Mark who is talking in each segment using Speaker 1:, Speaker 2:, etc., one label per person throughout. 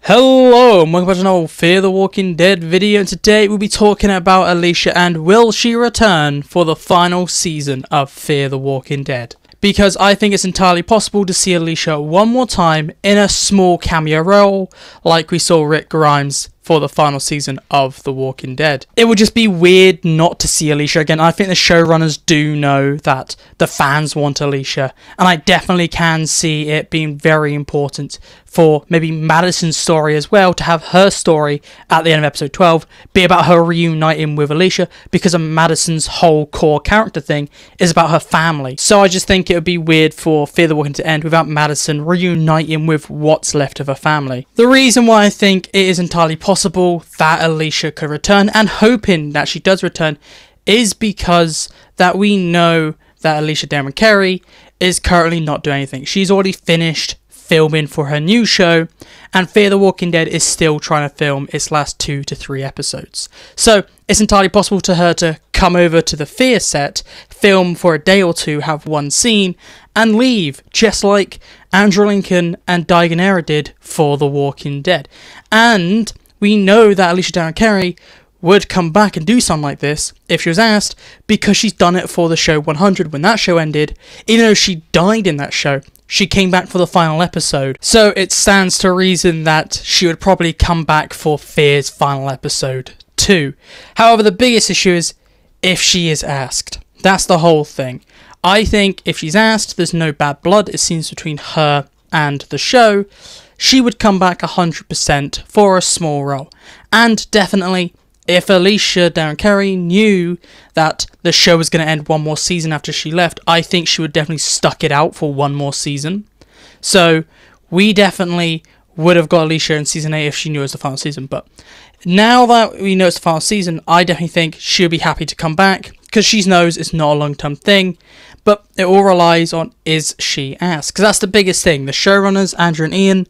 Speaker 1: Hello and welcome back to another Fear the Walking Dead video, and today we'll be talking about Alicia and will she return for the final season of Fear the Walking Dead. Because I think it's entirely possible to see Alicia one more time in a small cameo role like we saw Rick Grimes for the final season of The Walking Dead. It would just be weird not to see Alicia again. I think the showrunners do know that the fans want Alicia, and I definitely can see it being very important for maybe Madison's story as well, to have her story at the end of episode 12 be about her reuniting with Alicia, because of Madison's whole core character thing is about her family. So I just think it would be weird for Fear the Walking Dead to end without Madison reuniting with what's left of her family. The reason why I think it is entirely possible that Alicia could return, and hoping that she does return, is because that we know that Alicia Carey is currently not doing anything. She's already finished filming for her new show, and Fear the Walking Dead is still trying to film its last 2 to 3 episodes. So it's entirely possible to her to come over to the Fear set, film for a day or two, have one scene, and leave, just like Andrew Lincoln and Diagonera did for The Walking Dead. And we know that Alicia Carey would come back and do something like this if she was asked, because she's done it for the show 100 when that show ended. Even though she died in that show, she came back for the final episode. So it stands to reason that she would probably come back for Fear's final episode too. However, the biggest issue is if she is asked. That's the whole thing. I think if she's asked, there's no bad blood, it seems, between her and the show. She would come back 100% for a small role. And definitely, if Alicia Carey knew that the show was going to end one more season after she left, I think she would definitely stuck it out for one more season. So we definitely would have got Alicia in season 8 if she knew it was the final season. But now that we know it's the final season, I definitely think she'll be happy to come back, because she knows it's not a long-term thing. But it all relies on, is she asked? Because that's the biggest thing. The showrunners, Andrew and Ian,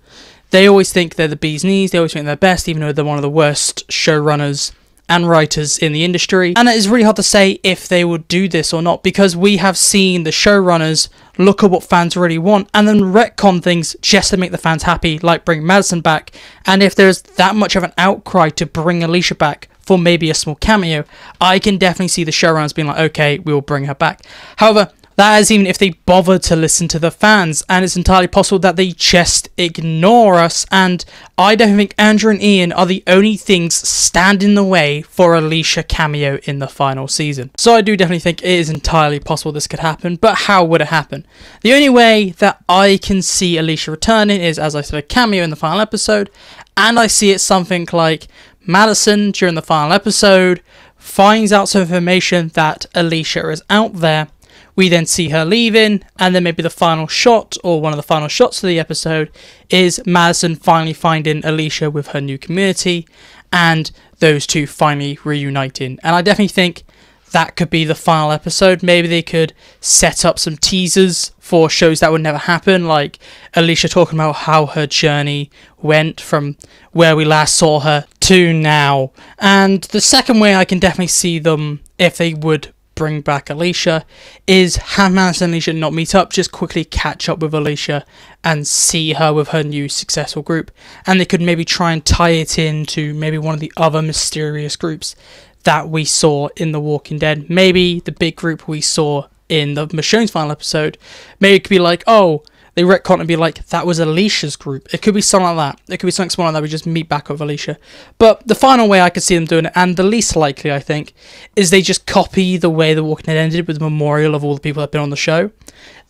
Speaker 1: they always think they're the bee's knees. They always think they're best, even though they're one of the worst showrunners and writers in the industry. And it is really hard to say if they would do this or not, because we have seen the showrunners look at what fans really want and then retcon things just to make the fans happy, like bring Madison back. And if there's that much of an outcry to bring Alicia back for maybe a small cameo, I can definitely see the showrunners being like, okay, we'll bring her back. However, that is even if they bother to listen to the fans, and it's entirely possible that they just ignore us, and I don't think Andrew and Ian are the only things standing in the way for Alicia cameo in the final season. So I do definitely think it is entirely possible this could happen, but how would it happen? The only way that I can see Alicia returning is, as I said, a cameo in the final episode, and I see it something like Madison, during the final episode, finds out some information that Alicia is out there. We then see her leaving, and then maybe the final shot, or one of the final shots of the episode, is Madison finally finding Alicia with her new community, and those two finally reuniting. And I definitely think that could be the final episode. Maybe they could set up some teasers for shows that would never happen, like Alicia talking about how her journey went from where we last saw her to now. And the second way I can definitely see them, if they would bring back Alicia, is have Madison and Alicia not meet up, just quickly catch up with Alicia and see her with her new successful group, and they could maybe try and tie it into maybe one of the other mysterious groups that we saw in The Walking Dead. Maybe the big group we saw in the Michonne's final episode, maybe it could be like, oh, they retcon and be like, that was Alicia's group. It could be something like that. It could be something small like that. We just meet back with Alicia. But the final way I could see them doing it, and the least likely, I think, is they just copy the way The Walking Dead ended with the memorial of all the people that have been on the show.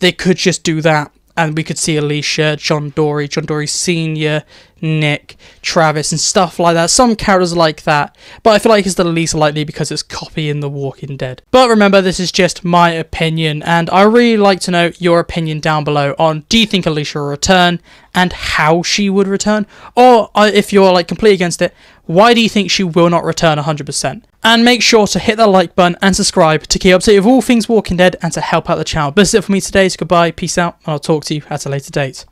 Speaker 1: They could just do that, and we could see Alicia, John Dory Sr., Nick, Travis, and stuff like that. Some characters like that. But I feel like it's the least likely because it's copying The Walking Dead. But remember, this is just my opinion, and I really like to know your opinion down below on, do you think Alicia will return, and how she would return? Or if you're like completely against it, why do you think she will not return 100%? And make sure to hit that like button and subscribe to keep updated with all things Walking Dead and to help out the channel. But that's it for me today, so goodbye, peace out, and I'll talk to you at a later date.